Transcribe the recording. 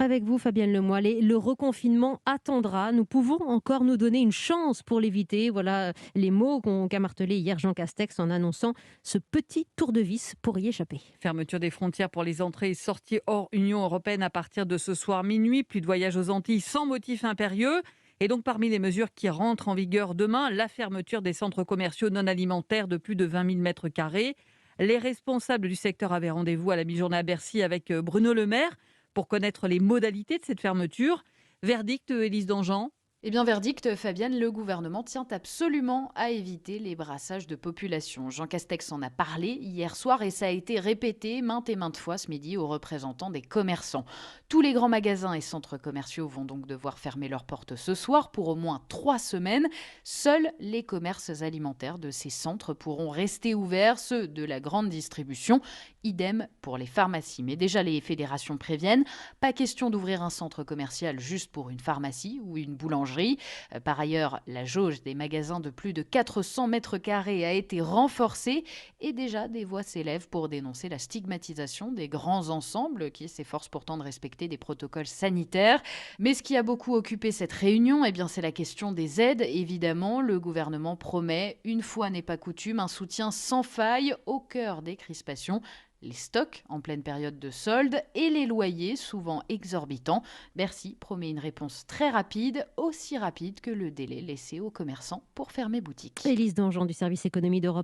Avec vous, Fabienne Lemoyle, le reconfinement attendra. Nous pouvons encore nous donner une chance pour l'éviter. Voilà les mots qu'a martelé hier Jean Castex en annonçant ce petit tour de vis pour y échapper. Fermeture des frontières pour les entrées et sorties hors Union européenne à partir de ce soir minuit. Plus de voyages aux Antilles sans motif impérieux. Et donc, parmi les mesures qui rentrent en vigueur demain, la fermeture des centres commerciaux non alimentaires de plus de 20 000 mètres carrés. Les responsables du secteur avaient rendez-vous à la mi-journée à Bercy avec Bruno Le Maire pour connaître les modalités de cette fermeture. Verdict, Élise Dangean. Eh bien, verdict, Fabienne, le gouvernement tient absolument à éviter les brassages de population. Jean Castex en a parlé hier soir et ça a été répété maintes et maintes fois ce midi aux représentants des commerçants. Tous les grands magasins et centres commerciaux vont donc devoir fermer leurs portes ce soir pour au moins 3 semaines. Seuls les commerces alimentaires de ces centres pourront rester ouverts, ceux de la grande distribution. Idem pour les pharmacies. Mais déjà, les fédérations préviennent, pas question d'ouvrir un centre commercial juste pour une pharmacie ou une boulangerie. Par ailleurs, la jauge des magasins de plus de 400 mètres carrés a été renforcée et déjà des voix s'élèvent pour dénoncer la stigmatisation des grands ensembles qui s'efforcent pourtant de respecter des protocoles sanitaires. Mais ce qui a beaucoup occupé cette réunion, c'est la question des aides. Évidemment, le gouvernement promet, une fois n'est pas coutume, un soutien sans faille au cœur des crispations. Les stocks en pleine période de solde et les loyers souvent exorbitants. Bercy promet une réponse très rapide, aussi rapide que le délai laissé aux commerçants pour fermer boutique. Élise Dangean du service économie d'Europe